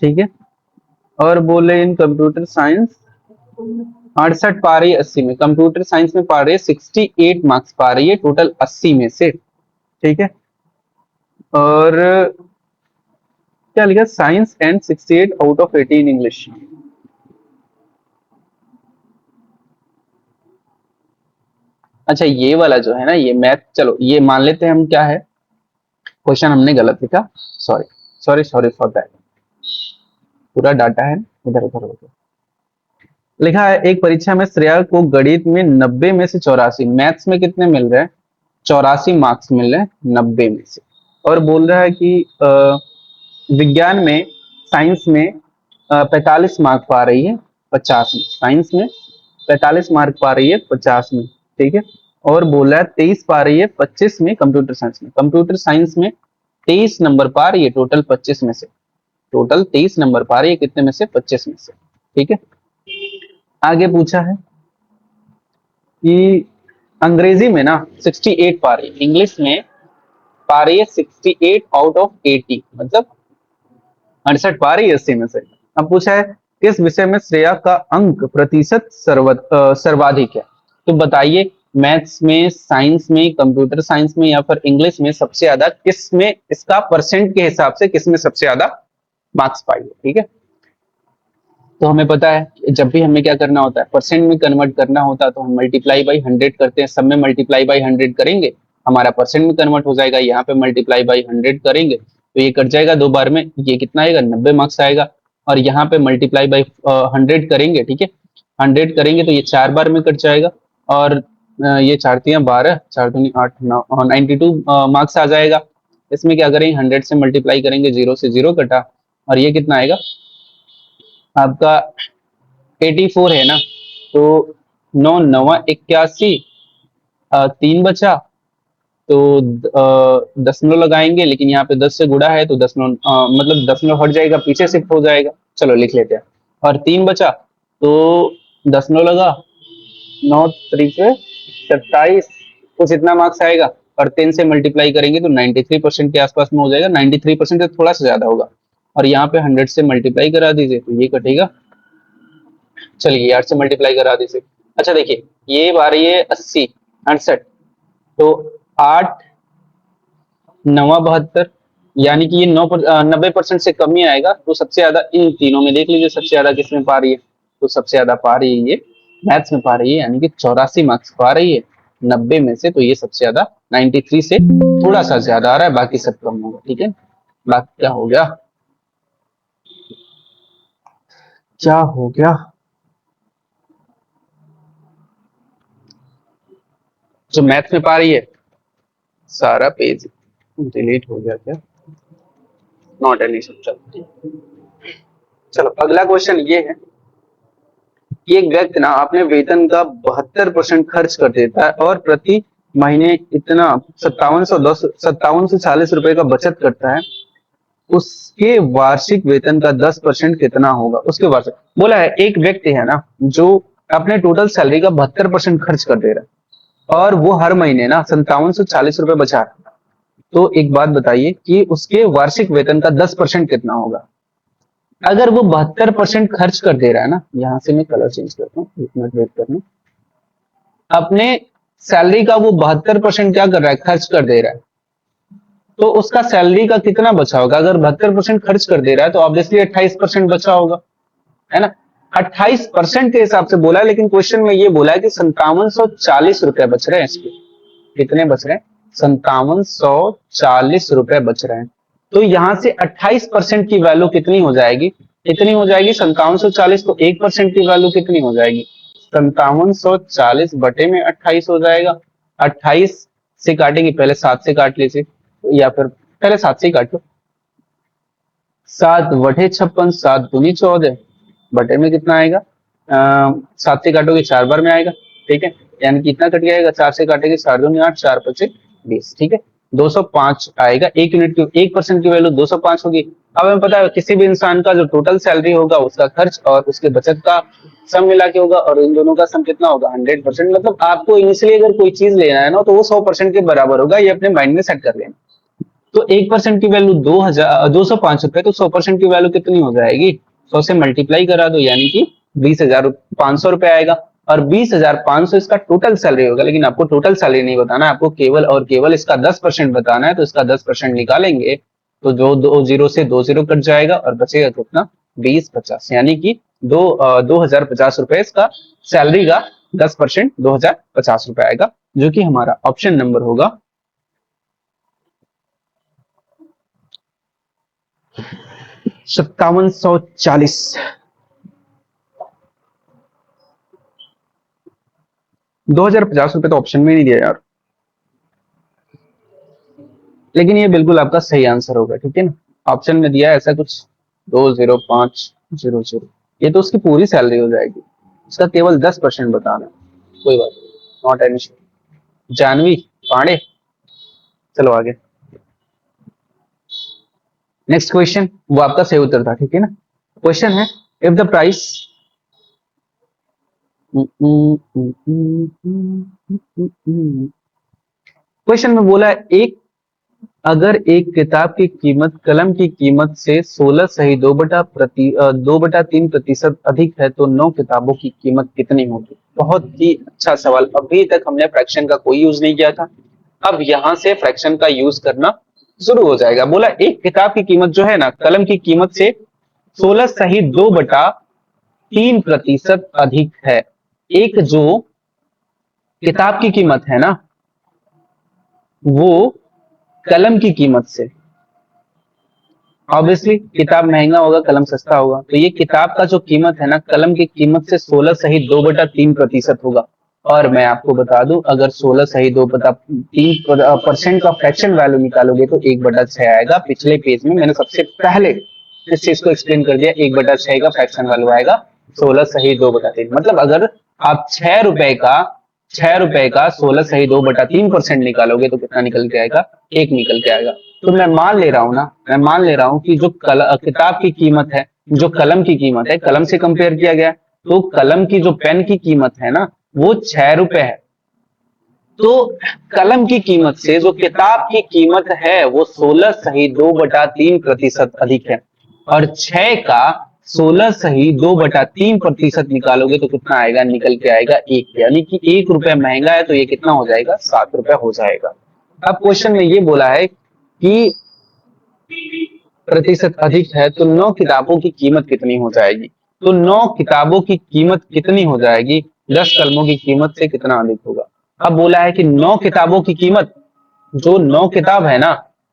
ठीक है। और बोले इन कंप्यूटर साइंस 68 पा रही है 80 में, कंप्यूटर साइंस में पा रही है 68 मार्क्स पा रही है टोटल 80 में से। ठीक है। और क्या लिखा, science and 68 out of 80 in English. अच्छा ये वाला जो है ना, ये मैथ, चलो ये मान लेते हैं हम क्या है, क्वेश्चन हमने गलत लिखा, sorry sorry sorry for that, पूरा डाटा है इधर उधर हो गया। लिखा है एक परीक्षा में श्रेया को गणित में 90 में से 84, मैथ्स में कितने मिल रहे हैं, 84 मार्क्स मिल रहे हैं 90 में से। और बोल रहा है कि विज्ञान में, साइंस में 45 मार्क पा रही है 50 में, साइंस में 45 मार्क पा रही है 50 में। ठीक है। और बोला है 23 पा रही है 25 में कंप्यूटर साइंस में, कंप्यूटर साइंस में 23 नंबर पा रही है टोटल 25 में से, टोटल 23 नंबर पा रही है कितने में से, 25 में से। ठीक है। आगे पूछा है कि अंग्रेजी में ना 68 पा रही है, इंग्लिश में पा रही है 68 आउट ऑफ 80, मतलब 68 पा रही है 80 में से। अब पूछा है किस विषय में श्रेया का अंक प्रतिशत सर्वाधिक है, तो बताइए मैथ्स में, साइंस में, कंप्यूटर साइंस में या फिर इंग्लिश में सबसे ज्यादा किस में इसका परसेंट के हिसाब से किस में सबसे ज्यादा मार्क्स पाई है। ठीक है। तो हमें पता है जब भी हमें क्या करना होता है, परसेंट में कन्वर्ट करना होता है तो हम मल्टीप्लाई बाई 100 करते हैं, सब में मल्टीप्लाई बाई 100 करेंगे हमारा परसेंट में कन्वर्ट हो जाएगा, यहाँ पे मल्टीप्लाई बाई 100 करेंगे तो ये कट जाएगा 2 बार में, ये कितना आएगा 90 मार्क्स आएगा। और यहाँ पे मल्टीप्लाई बाई 100 करेंगे, ठीक है, 100 करेंगे तो ये 4 बार में कट जाएगा। और ये 4×3 = 12, 4×2 = 8, 92 मार्क्स आ जाएगा। इसमें क्या करेंगे 100 से मल्टीप्लाई करेंगे, 0 से 0 कटा, और ये कितना आएगा आपका 84 है ना, तो 9×9 = 81, 3 बचा, तो दशमलव लगाएंगे, लेकिन यहाँ पे 10 से गुणा है तो दशमलव मतलब दशमलव हट जाएगा, पीछे शिफ्ट हो जाएगा, चलो लिख लेते हैं। और 3 बचा तो दशमलव लगा, 9×3 = 27, कुछ इतना मार्क्स आएगा। और 10 से मल्टीप्लाई करेंगे तो 93% के आसपास में हो जाएगा, 93% से थोड़ा सा ज्यादा होगा। और यहाँ पे 100 से मल्टीप्लाई करा दीजिए तो ये कटेगा, चलिए 8 से मल्टीप्लाई करा दीजिए। अच्छा देखिए ये बारी है 80, 68, तो 8×9 = 72, यानी कि ये 90% से कम ही आएगा। तो सबसे ज्यादा इन तीनों में देख लीजिए सबसे ज्यादा किसमें पा रही है, तो सबसे ज्यादा पा रही है ये मैथ्स में पा रही है, यानी कि 84 मार्क्स पा रही है 90 में से, तो ये सबसे ज्यादा 93 से थोड़ा सा ज्यादा आ रहा है, बाकी सब कम होगा। ठीक है। बाकी क्या हो गया, क्या हो गया, जो मैथ्स में पा रही है, सारा पेज डिलीट हो गया क्या, नॉट एनी सब। चलो अगला क्वेश्चन ये है कि एक व्यक्ति ना अपने वेतन का 72% खर्च कर देता है और प्रति महीने इतना 5740 रुपए का बचत करता है, उसके वार्षिक वेतन का 10% कितना होगा, उसके वार्षिक बोला है एक व्यक्ति है ना जो अपने टोटल सैलरी का 72% खर्च कर दे रहा है और वो हर महीने ना 5740 रुपए बचा रहा है। तो एक बात बताइए कि उसके वार्षिक वेतन का 10% कितना होगा। अगर वो 72% खर्च कर दे रहा है ना, यहां से मैं कलर चेंज करता हूँ, एक मिनट वेट करना, अपने सैलरी का वो 72% क्या कर रहा है, खर्च कर दे रहा है, तो उसका सैलरी का कितना बचा होगा, अगर 72% खर्च कर दे रहा है तो ऑब्वियसली 28% बचा होगा, है ना। 28% के हिसाब से बोला है, लेकिन क्वेश्चन में ये बोला है कि 5740 रुपए बच रहे हैं इसके, कितने बच रहे हैं, 5740 रुपए बच रहे हैं। तो यहां से 28% की वैल्यू कितनी हो जाएगी, कितनी हो जाएगी 5740, तो 1% की वैल्यू कितनी हो जाएगी, 5740 बटे में 28 हो जाएगा। 28 से काटेंगे, पहले 7 से काट लीजिए, या फिर पहले 7 से ही काट लो, 7/56, 7×2 = 14, बटे में कितना आएगा, 7 से काटोगे 4 बार में आएगा। ठीक है। यानी कि इतना कट जाएगा, 4 से काटेंगे 4 दूनी 8, 4 पचे 20, ठीक है। 205 आएगा, 1 यूनिट की 1% की वैल्यू 205 होगी। अब हमें पता है किसी भी इंसान का जो टोटल सैलरी होगा उसका खर्च और उसके बचत का सम मिला के होगा, और इन दोनों का सम कितना होगा 100%। मतलब आपको इनिशियली अगर कोई चीज लेना है ना तो वो 100% के बराबर होगा, ये अपने माइंड में सेट कर लेना। तो 1% की वैल्यू 205 रुपए, तो 100% की वैल्यू कितनी हो जाएगी, 100 से मल्टीप्लाई करा दो, यानी कि 20,500 रुपए आएगा। और 20,500 इसका टोटल सैलरी होगा, लेकिन आपको टोटल सैलरी नहीं बताना है, आपको केवल और केवल इसका 10% बताना है। तो इसका 10% निकालेंगे तो जो 2 जीरो से 2 जीरो कट जाएगा और बचेगा कितना 2050, यानी कि 2,050 रुपए इसका सैलरी का 10% 2,050 रुपए आएगा, जो कि हमारा ऑप्शन नंबर होगा 5740। 2,050 रुपए तो ऑप्शन में नहीं दिया यार, लेकिन ये बिल्कुल आपका सही आंसर होगा, ठीक है ना। ऑप्शन में दिया है ऐसा कुछ 2,0500, ये तो उसकी पूरी सैलरी हो जाएगी, इसका केवल 10% बताना है। कोई बात नहीं, not an issue. Janvi Pandey, चलो आगे। नेक्स्ट क्वेश्चन, वो आपका सही उत्तर था, ठीक है ना। क्वेश्चन है, इफ द प्राइस क्वेश्चन में बोला है, अगर एक किताब की कीमत कलम की कीमत से 16 सही 2/3% अधिक है तो 9 किताबों की कीमत कितनी होगी। बहुत ही अच्छा सवाल। अभी तक हमने फ्रैक्शन का कोई यूज नहीं किया था, अब यहां से फ्रैक्शन का यूज करना शुरू हो जाएगा। बोला एक किताब की कीमत जो है ना कलम की कीमत से 16 सही 2/3% अधिक है। एक जो किताब की कीमत है ना वो कलम की कीमत से, ऑब्वियसली किताब महंगा होगा कलम सस्ता होगा, तो ये किताब का जो कीमत है ना कलम की कीमत से 16 सही 2/3% होगा। और मैं आपको बता दूं, अगर 16 सही 2/3% का फ्रैक्शन वैल्यू निकालोगे तो 1/6 आएगा। पिछले पेज में मैंने सबसे पहले इस चीज को एक्सप्लेन कर दिया, 1/6 का फ्रैक्शन वैल्यू आएगा 16 सही 2/3। मतलब अगर आप 6 रुपए का 16 सही 2/3% निकालोगे तो कितना निकल के आएगा, 1 निकल के आएगा। तो मैं मान ले रहा हूं ना, मैं मान ले रहा हूं कि जो किताब की कीमत है, जो कलम की कीमत है, कलम से कंपेयर किया गया, तो कलम की जो पेन की कीमत है ना वो 6 रुपए है। तो कलम की कीमत से जो किताब की कीमत है वो 16 सही 2/3% अधिक है। और 6 का 16 सही 2/3% निकालोगे तो कितना आएगा, निकल के आएगा 1, यानी कि 1 रुपए महंगा है तो ये कितना हो जाएगा, 7 रुपए हो जाएगा। अब क्वेश्चन में ये बोला है कि प्रतिशत अधिक है तो 9 किताबों की कीमत कितनी हो जाएगी। तो 9 किताबों की कीमत कितनी हो जाएगी, 10 कलमों की कीमत से कितना अधिक होगा। अब बोला है कि 9 किताबों की कीमत, जो 9 किताब है ना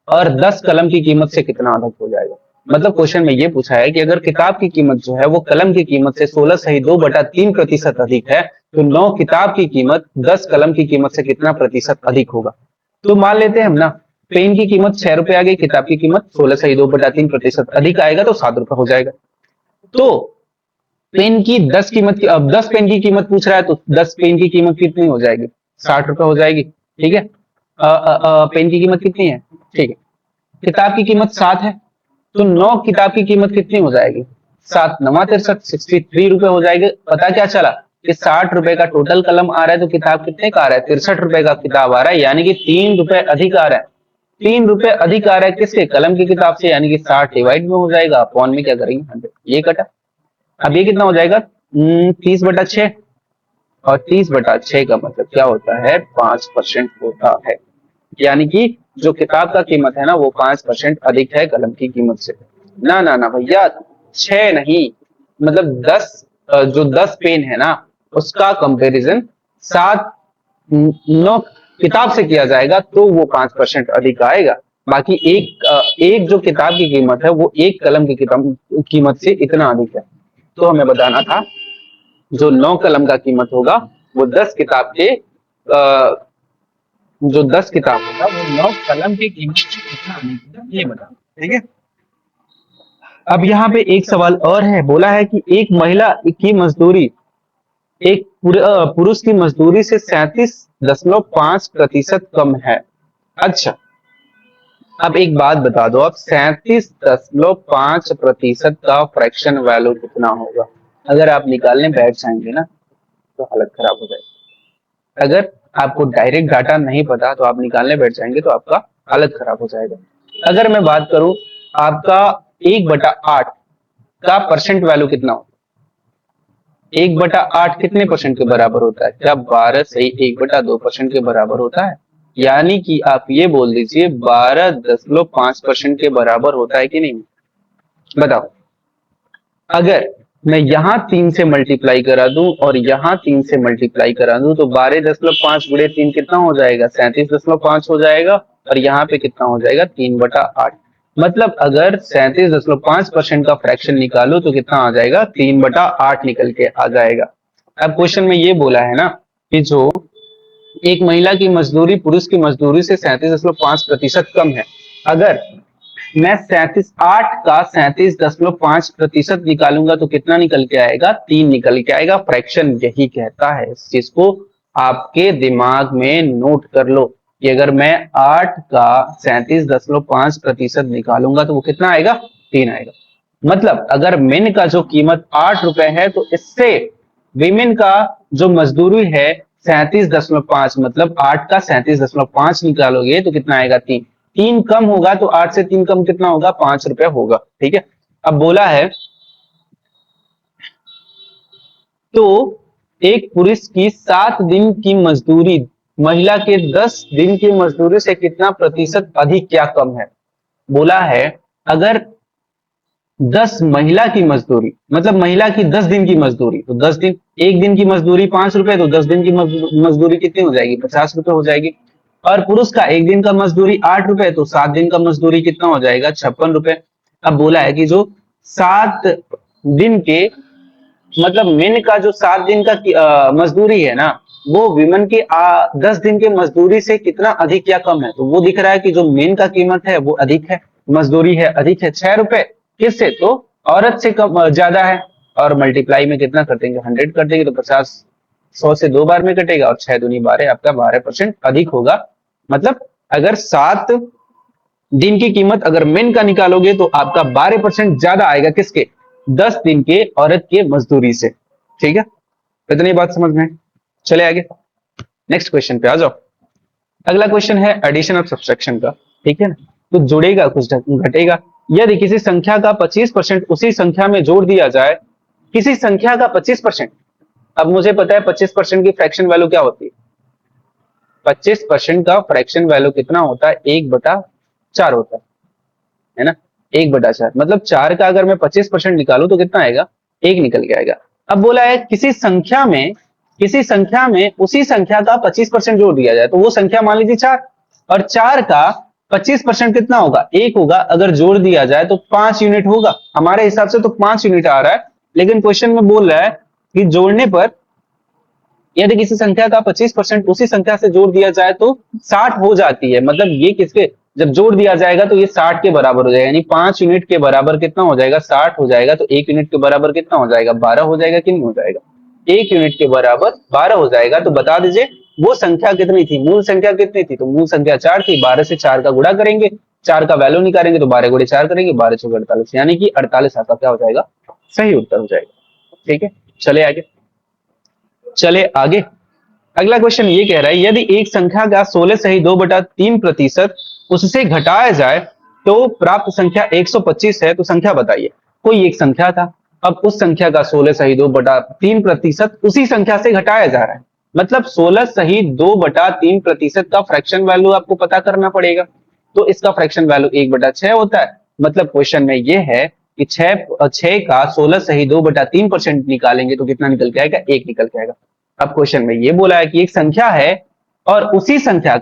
और 10 कलम की कीमत से कितना अधिक हो जाएगा। मतलब क्वेश्चन में ये पूछा है कि अगर किताब की कीमत जो है वो कलम की कीमत से 16 सही 2/3% अधिक है तो 9 किताब की कीमत 10 कलम की कीमत से कितना प्रतिशत अधिक होगा। तो मान लेते हैं हम ना, पेन की कीमत 6 रुपए आ गई, किताब की कीमत 16 सही 2/3% अधिक आएगा तो 7 रुपए हो जाएगा। तो पेन की 10 कीमत की, अब 10 पेन की कीमत पूछ रहा है तो 10 पेन की कीमत कितनी हो जाएगी, 60 रुपए हो जाएगी, ठीक है। पेन की कीमत कितनी है, ठीक है। किताब की कीमत 7 है तो 9 किताब की कीमत कितनी हो जाएगी, 7 9 63, 63 रुपए हो जाएगी। पता क्या चला कि 60 रुपए का टोटल कलम आ रहा है तो किताब कितने का आ रहा है, 63 रुपए का किताब आ रहा है, यानी कि 3 रुपए अधिक आ रहा है। 3 रुपए अधिक आ रहा है किसके, कलम की किताब से, यानी कि 60 डिवाइड में हो जाएगा, अपॉन में क्या करेंगे 100, ये कटा। अब ये कितना हो जाएगा 30/6, और 30/6 का मतलब क्या होता है 5% होता है। यानी कि जो किताब का कीमत है ना वो 5% अधिक है कलम की कीमत से। ना ना ना भैया, 6 नहीं, मतलब 10, जो 10 पेन है ना उसका कंपैरिजन 9 किताब से किया जाएगा तो वो 5% अधिक आएगा। बाकी एक जो किताब की कीमत है वो एक कलम की कीमत से इतना अधिक है। तो हमें बताना था जो 9 कलम का कीमत होगा वो 10 किताब के जो 10 किताब होगा वो 9 कलम की कीमत से कितना अधिक होगा, ये बता, ठीक है। अब यहाँ पे एक सवाल और है, बोला है कि एक पुरुष की मजदूरी से 37.5% कम है। अच्छा, अब एक बात बता दो, अब 37.5% का फ्रैक्शन वैल्यू कितना होगा? अगर आप निकालने बैठ जाएंगे ना तो हालत खराब हो जाएगी। अगर आपको डायरेक्ट डाटा नहीं पता तो आप निकालने बैठ जाएंगे तो आपका हालत खराब हो जाएगा। अगर मैं बात करूं, आपका 1/8 का परसेंट वैल्यू कितना होगा? 1/8 कितने परसेंट के बराबर होता है? क्या 12 सही 1/2% के बराबर होता है? यानी कि आप ये बोल दीजिए 12.5% के बराबर होता है कि नहीं? बताओ। अगर मैं यहाँ 3 से मल्टीप्लाई करा दूं और यहाँ 3 से मल्टीप्लाई करा दूं तो 12.5 गुणे 3 कितना हो जाएगा? 37.5 हो जाएगा। और यहाँ पे कितना हो जाएगा? 3/8। मतलब अगर 37.5% का फ्रैक्शन निकालो तो कितना आ जाएगा? 3/8 निकल के आ जाएगा। अब क्वेश्चन में ये बोला है ना कि जो एक महिला की मजदूरी पुरुष की मजदूरी से 37.5% कम है। अगर मैं 8 का 37.5% निकालूंगा तो कितना निकल के आएगा? 3 निकल के आएगा। फ्रैक्शन यही कहता है, इस चीज को आपके दिमाग में नोट कर लो कि अगर मैं 8 का 37.5% निकालूंगा तो वो कितना आएगा? 3 आएगा। मतलब अगर मेन का जो कीमत 8 रुपए है तो इससे विमेन का जो मजदूरी है 37.5, मतलब 8 का 37.5 निकालोगे तो कितना आएगा? 3। 3 कम होगा तो 8 से 3 कम कितना होगा? 5 रुपए होगा। ठीक है। अब बोला है तो एक पुरुष की 7 दिन की मजदूरी महिला के 10 दिन की मजदूरी से कितना प्रतिशत अधिक या कम है? बोला है अगर 10 महिला की मजदूरी, मतलब महिला की 10 दिन की मजदूरी, तो 10 दिन, एक दिन की मजदूरी 5 रुपए, तो 10 दिन की मजदूरी कितनी हो जाएगी? 50 रुपए हो जाएगी। और पुरुष का एक दिन का मजदूरी 8 रुपए, तो 7 दिन का मजदूरी कितना हो जाएगा? 56 रुपए। अब बोला है कि जो 7 दिन के, मतलब मेन का जो 7 दिन का मजदूरी है ना, वो विमेन के 10 दिन के मजदूरी से कितना अधिक या कम है? तो वो दिख रहा है कि जो मेन का कीमत है वो अधिक है, मजदूरी है अधिक है 6 रुपए। किससे? तो औरत से कम ज्यादा है। और मल्टीप्लाई में कितना कर देंगे? 100 कर देंगे तो 50 100 से 2 बार में कटेगा और 6 दूनी 12, आपका 12% अधिक होगा। मतलब अगर 7 दिन की कीमत अगर मेन का निकालोगे तो आपका 12% ज्यादा आएगा। किसके? 10 दिन के औरत के मजदूरी से। ठीक है, इतनी बात समझ में? चले आगे नेक्स्ट क्वेश्चन पे आ जाओ। अगला क्वेश्चन है एडिशन और सब्सट्रैक्शन का। ठीक है ना, तो जुड़ेगा कुछ घटेगा। यदि किसी संख्या का 25% उसी संख्या में जोड़ दिया जाए, किसी संख्या का 25%, अब मुझे पता है 25% की फ्रैक्शन वैल्यू क्या होती है? 25% का फ्रैक्शन वैल्यू कितना होता है? 1/4 होता है ना? 1/4, मतलब 4 का अगर मैं 25% निकालू तो कितना आएगा? 1 निकल के आएगा। अब बोला है किसी संख्या में उसी संख्या का 25% जोड़ दिया जाए, तो वो संख्या मान लीजिए 4, और 4 का 25% कितना होगा? 1 होगा। अगर जोड़ दिया जाए तो 5 यूनिट होगा। हमारे हिसाब से तो 5 यूनिट आ रहा है, लेकिन क्वेश्चन में बोल रहा है कि जोड़ने पर यदि किसी संख्या का 25% उसी संख्या से जोड़ दिया जाए तो 60 हो जाती है। मतलब ये किसके, जब जोड़ दिया जाएगा तो ये 60 के बराबर हो जाएगा, यानी 5 यूनिट के बराबर कितना हो जाएगा? 60 हो जाएगा। तो 1 यूनिट के बराबर कितना हो जाएगा? 12 हो जाएगा कि नहीं हो जाएगा? 1 यूनिट के बराबर 12 हो जाएगा। तो बता दीजिए वो संख्या कितनी थी? मूल संख्या कितनी थी? तो मूल संख्या 4 थी। 12 से 4 का गुणा करेंगे, 4 का वैल्यू निकालेंगे तो 12 गुणे 4 करेंगे, 12 चौके 48, यानी कि 48 आपका क्या हो जाएगा? सही उत्तर हो जाएगा। ठीक है, चले आगे। अगला क्वेश्चन ये कह रहा है यदि एक संख्या का 16 सही 2/3% उससे घटाया जाए तो प्राप्त संख्या 125 है, तो संख्या बताइए। कोई एक संख्या था, अब उस संख्या का 16 सही 2/3% उसी संख्या से घटाया जा रहा है। मतलब 16 सही 2/3% का फ्रैक्शन वैल्यू आपको पता करना पड़ेगा। तो इसका फ्रैक्शन वैल्यू 1/6 होता है। मतलब क्वेश्चन में ये है कि 6 का 16 सही 2/3% निकालेंगे तो कितना निकल के आएगा? 1 निकल के आएगा। अब क्वेश्चन में ये बोला है कि एक संख्या है और इसी संख्या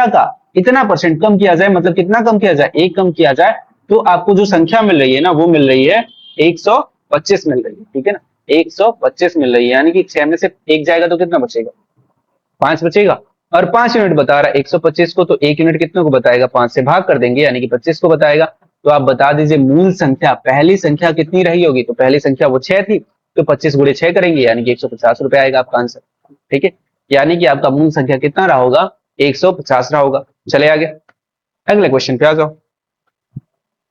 का इतना परसेंट कम किया जाए, मतलब कितना कम किया जाए? 1 कम किया जाए, तो आपको जो संख्या मिल रही है ना वो मिल रही है 125 मिल रही है। ठीक है ना, 125 मिल रही है, यानी कि 6 में से 1 जाएगा तो कितना बचेगा? 5 बचेगा। और 5 यूनिट बता रहा है 125 को, तो 1 यूनिट कितने को बताएगा? 5 से भाग कर देंगे, यानी कि 25 को बताएगा। तो आप बता दीजिए मूल संख्या, पहली संख्या कितनी रही होगी? तो पहली संख्या वो 6 थी, तो 25 गुणे 6 करेंगे यानी कि 150 रुपए आएगा आपका आंसर। ठीक है, यानी कि आपका मूल संख्या कितना रहा होगा, 150 रहा होगा। चले आगे अगले क्वेश्चन पे आ जाओ।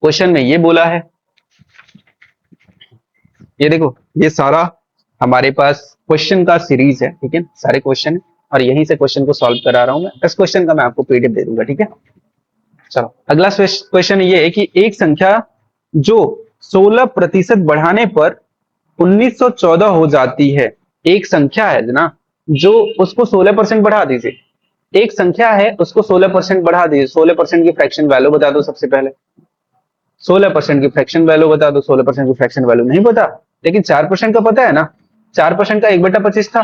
क्वेश्चन में ये बोला है, ये देखो ये सारा हमारे पास क्वेश्चन का सीरीज है। ठीक है, सारे क्वेश्चन और यहीं से क्वेश्चन को सॉल्व करा रहा हूं मैं। इस क्वेश्चन का मैं आपको पीडीएफ दे दूंगा। ठीक है, चलो अगला क्वेश्चन ये है कि एक संख्या जो 16% बढ़ाने पर 1914 हो जाती है। एक संख्या है ना जो उसको 16% बढ़ा दीजिए, एक संख्या है उसको 16% बढ़ा दीजिए। 16% की फ्रैक्शन वैल्यू बता दो सबसे पहले, 16% की फ्रैक्शन वैल्यू बता दो। 16% की फ्रैक्शन वैल्यू नहीं पता, लेकिन 4% का पता है ना। 4% का 1/25 था,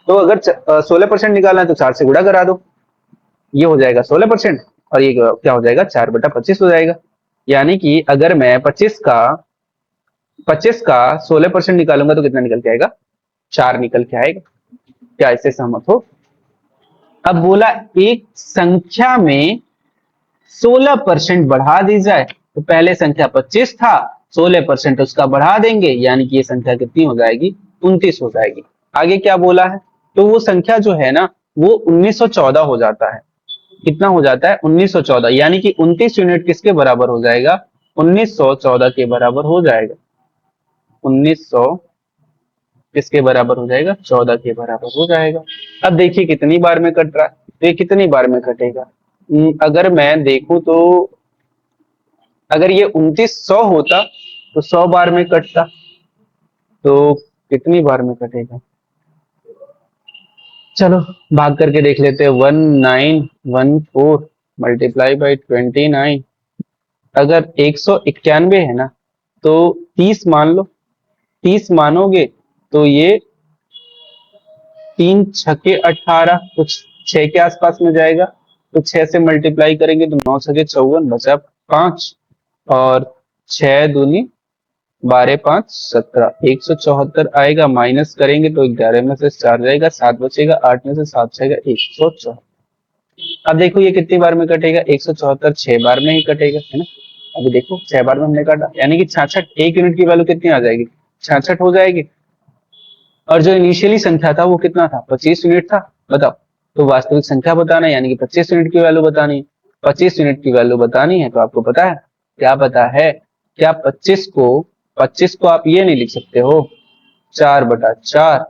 तो अगर 16% निकालना है तो 4 से गुणा करा दो, ये हो जाएगा 16% और ये क्या हो जाएगा, 4/25 हो जाएगा। यानी कि अगर मैं 25 का 16% निकालूंगा तो कितना निकल के आएगा, 4 निकल के आएगा। क्या इससे सहमत हो? अब बोला एक संख्या में 16% बढ़ा दी जाए, तो पहले संख्या 25 था, 16% उसका बढ़ा देंगे यानी कि ये संख्या कितनी हो जाएगी, 29 हो जाएगी। आगे क्या बोला है, तो वो संख्या जो है ना वो 1914 हो जाता है। कितना हो जाता है, 1914, यानी कि 29 यूनिट किसके बराबर हो जाएगा, 1914 के बराबर हो जाएगा। 1900 किसके बराबर हो जाएगा, 14 के बराबर हो जाएगा। अब देखिए कितनी बार में कट रहा है, तो ये कितनी बार में कटेगा। अगर मैं देखूं तो अगर ये 2900 होता तो 100 बार में कटता, तो कितनी बार में कटेगा, चलो भाग करके देख लेते हैं। 1914 मल्टीप्लाई बाई 29, अगर 191 है ना तो 30 मान लो, 30 मानोगे तो ये 3 छके 18 कुछ 6 के आसपास में जाएगा। तो 6 से मल्टीप्लाई करेंगे तो 9 छके 54 बचा 5 और 6 दूनी 12 5 17, 174 आएगा। माइनस करेंगे तो 11 में से 4 जाएगा, 7 बचेगा, 8 में से 7 जाएगा, 174। अब देखो ये कितनी बार में कटेगा, 174 6 बार में ही कटेगा, है ना। अभी देखो 6 बार में हमने काटा यानी कि 66, एक यूनिट की वैल्यू कितनी आ जाएगी, 66 हो जाएगी। और जो इनिशियली संख्या था वो कितना था, 25 यूनिट था। बताओ, तो वास्तविक संख्या बताना है यानी कि 25 यूनिट की वैल्यू बतानी है। 25 यूनिट की वैल्यू बतानी है तो आपको पता है क्या पता है, क्या 25 को आप ये नहीं लिख सकते हो 4/4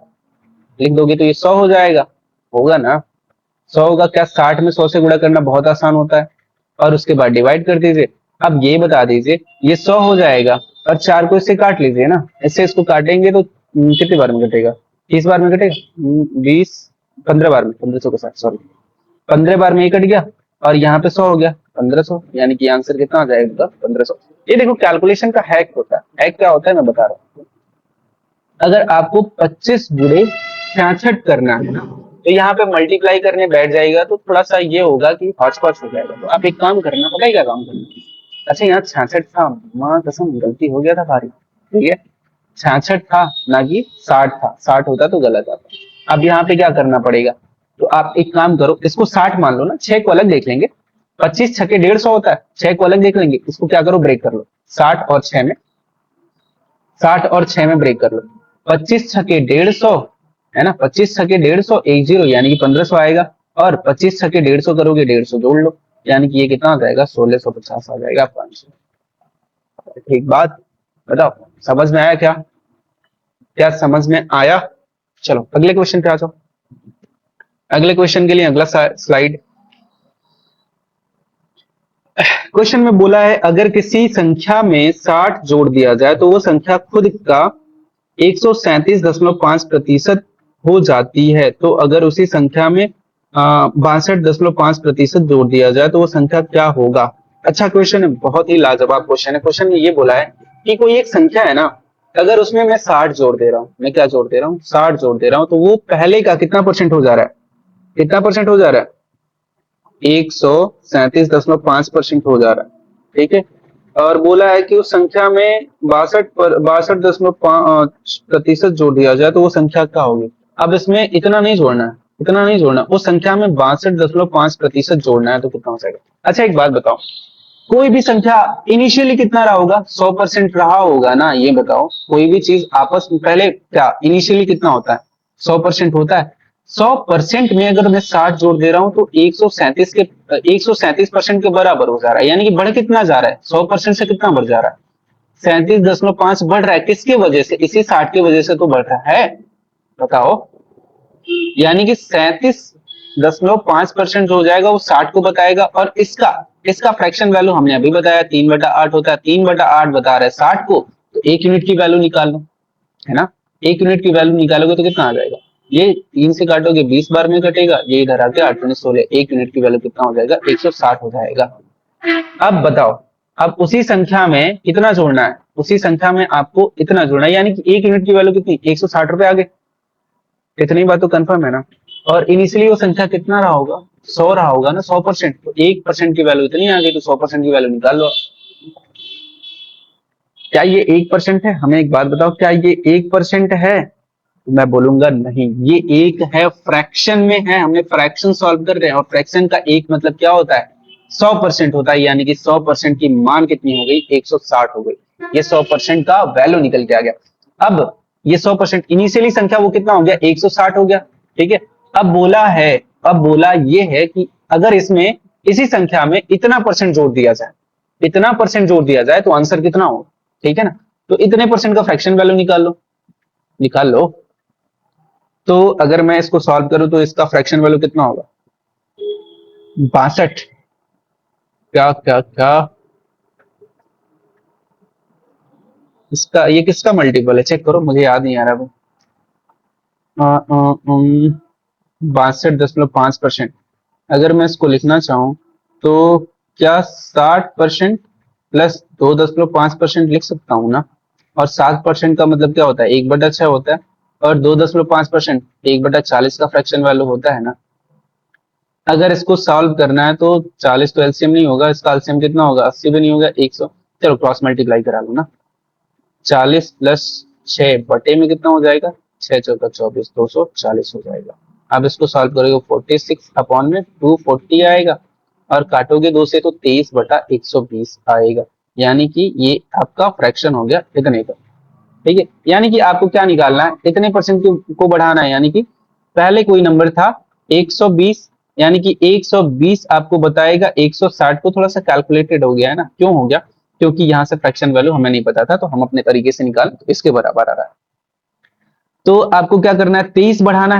लिख दोगे तो ये 100 हो जाएगा, होगा ना। 100 होगा क्या, 60 में 100 से गुणा करना बहुत आसान होता है और उसके बाद डिवाइड कर दीजिए। अब ये बता दीजिए ये 100 हो जाएगा और 4 को इससे काट लीजिए ना, इससे इसको काटेंगे तो कितनी बार में कटेगा, 30 बार में कटेगा, 20 15 बार में, 1500 के साथ सॉरी 15 बार में ही कट गया और यहाँ पे 100 हो गया 1500, यानी कि आंसर कितना आ जाएगा 1500। ये देखो कैलकुलेशन का हैक होता है। हैक क्या होता है मैं बता रहा हूँ। अगर आपको 25 गुणे 66 करना है ना तो यहाँ पे मल्टीप्लाई करने बैठ जाएगा तो थोड़ा सा ये होगा कि हॉच पॉच हो जाएगा। तो आप एक काम करना, पता है क्या काम करना, अच्छा यहाँ 66 था, माँ कसम गलती हो गया था भारी, ठीक है 66 था ना कि 60 था, 60 होता तो गलत आता। अब यहाँ पे क्या करना पड़ेगा, तो आप एक काम करो इसको 60 मान लो ना, 6 को अलग देख लेंगे, 25 छके 150 होता है, 6 को अलग देख लेंगे, इसको क्या करो ब्रेक कर लो, 60 और 6 में, 60 और 6 में ब्रेक कर लो, 25 छके 150 है ना, 25 छके 150 10 यानी कि 1500 आएगा और 25 छके 150 करोगे 150 जोड़ लो यानी कि ये कितना आ जाएगा 1650 आ जाएगा आपका आंसर। ठीक बात, बताओ समझ में आया क्या, क्या समझ में आया। चलो अगले क्वेश्चन पे आ जाओ। अगले क्वेश्चन के लिए अगला स्लाइड। क्वेश्चन में बोला है अगर किसी संख्या में 60 जोड़ दिया जाए तो वो संख्या खुद का 137.5% हो जाती है, तो अगर उसी संख्या में 62.5% जोड़ दिया जाए तो वो संख्या क्या होगा। अच्छा क्वेश्चन है, बहुत ही लाजवाब क्वेश्चन है। क्वेश्चन में ये बोला है कि कोई एक संख्या है ना, अगर उसमें मैं 60 जोड़ दे रहा हूं, मैं क्या जोड़ दे रहा हूं 60 जोड़ दे रहा हूं, तो वो पहले का कितना परसेंट हो जा रहा है, कितना परसेंट हो जा रहा है 137.5% हो जा रहा है। ठीक है, और बोला है कि उस संख्या में 62.5% जोड़ दिया जाए तो वो संख्या क्या होगी। अब इसमें इतना नहीं जोड़ना है, इतना नहीं जोड़ना, उस संख्या में 62.5% जोड़ना है तो कितना हो जाएगा। अच्छा एक बात बताओ, कोई भी संख्या इनिशियली कितना रहा होगा, 100% रहा होगा ना, ये बताओ। कोई भी चीज आपस में पहले क्या इनिशियली कितना होता है, 100% होता है। 100% में अगर मैं 60 जोड़ दे रहा हूं तो 137% के बराबर हो जा रहा है, यानी कि बढ़ कितना जा रहा है, 100% से कितना बढ़ जा रहा है, 37.5 बढ़ रहा है। किसकी वजह से, इसी 60 की वजह से तो बढ़ रहा है, बताओ। यानी कि 37.5% जो हो जाएगा वो 60 को बताएगा, और इसका इसका फ्रैक्शन वैल्यू हमने अभी बताया 3/8 होता है, 3/8 बता रहा है 60 को, तो 1 यूनिट की वैल्यू निकाल लो, है ना। 1 यूनिट की वैल्यू निकालोगे तो कितना आ जाएगा, ये 3 से काटोगे 20 बार में कटेगा, ये इधर आके 8×16, 1 यूनिट की वैल्यू कितना हो जाएगा, 160 हो जाएगा। अब बताओ, अब उसी संख्या में कितना जोड़ना है, उसी संख्या में आपको इतना जोड़ना है, यानी कि 1 यूनिट की वैल्यू कितनी, 160 रुपए आ गए। इतनी बात तो कंफर्म है ना। और इनिशियली वो संख्या कितना रहा होगा, 100 रहा होगा ना, 100%, तो 1% की वैल्यू इतनी आ गई, तो 100% की वैल्यू निकाल लो। क्या ये 1% है, हमें एक बात बताओ, क्या ये 1% है, तो मैं बोलूंगा नहीं, ये एक है, फ्रैक्शन में है, हमें फ्रैक्शन सॉल्व कर रहे हैं, और फ्रैक्शन का एक मतलब क्या होता है, 100% होता है, यानी कि 100% की मान कितनी हो गई, 160 हो गई। ये 100% का वैल्यू निकल के आ गया। अब ये 100% इनिशियली संख्या वो कितना हो गया, 160 हो गया, ठीक है। अब बोला है, अब बोला ये है कि अगर इसमें इसी संख्या में इतना परसेंट जोड़ दिया जाए, इतना परसेंट जोड़ दिया जाए तो आंसर कितना होगा, ठीक है ना। तो इतने परसेंट का फ्रैक्शन वैल्यू निकाल लो, निकाल लो। तो अगर मैं इसको सॉल्व करूं तो इसका फ्रैक्शन वैल्यू कितना होगा, 62। क्या क्या क्या, इसका ये किसका मल्टीपल है, चेक करो, मुझे याद नहीं आ रहा वो। 62.5%। अगर मैं इसको लिखना चाहूं तो क्या 60% प्लस 2.5% लिख सकता हूं ना। और 7% का मतलब क्या होता है, 1/6 होता है, और 2.5% 1/40 का फ्रैक्शन वैल्यू होता है ना। अगर इसको सॉल्व करना है तो 40 तो एलसीएम नहीं होगा, इसका एलसीएम कितना होगा, 80 भी नहीं होगा, 100। चलो क्रॉस मल्टीप्लाई करा लो ना, 40+6 में कितना हो जाएगा, 6×4 = 24, 240 हो जाएगा। अब इसको सॉल्व करोगे 46/240 आएगा, और काटोगे 2 से तो 23/120 आएगा, यानी कि ये आपका फ्रैक्शन हो गया इतने का, ठीक है। यानी कि आपको क्या निकालना है, इतने परसेंट को बढ़ाना है, यानी कि पहले कोई नंबर था 120, यानी कि 120 आपको बताएगा 160 को, थोड़ा सा कैलकुलेटेड हो गया है ना, क्यों हो गया, क्योंकि यहाँ से फ्रैक्शन वैल्यू हमें नहीं पता था, तो हम अपने तरीके से निकाल, तो इसके बराबर आ रहा है। तो आपको क्या करना है, 23 बढ़ाना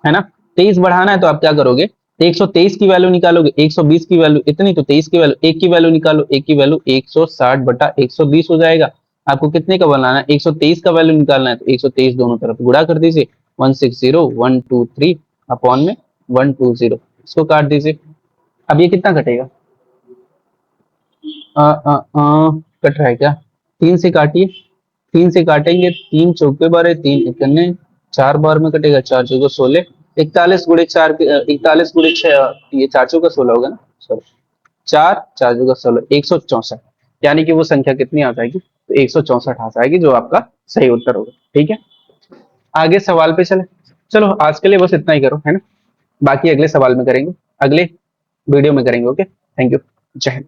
है ना, 23 बढ़ाना है, तो आप क्या करोगे, 123 की वैल्यू निकालोगे, 120 की वैल्यू इतनी, तो 23 की वैल्यू, एक की वैल्यू निकालो, एक की वैल्यू 160/120 हो जाएगा। आपको कितने का बनाना है, 123 का वैल्यू निकालना है, तो 123 दोनों तरफ गुणा कर दीजिए, 160 123 अपॉन में 120, इसको काट दीजिए। अब ये कितना कटेगा, कट रहा है क्या, 3 से काटिए, 3 से काटेंगे, 3 चौके 12, 3 इतने, 4 बार में कटेगा, 4×4 = 16, 41 × 4, 41 × 6, ये 4×16 होगा ना, सॉरी, 4×4 = 16, 164, यानी कि वो संख्या कितनी आ जाएगी, तो 164 आ जाएगी, जो आपका सही उत्तर होगा, ठीक है। आगे सवाल पे चले, चलो आज के लिए बस इतना ही करो, है ना, बाकी अगले सवाल में करेंगे, अगले वीडियो में करेंगे, ओके, थैंक यू, जय हिंद।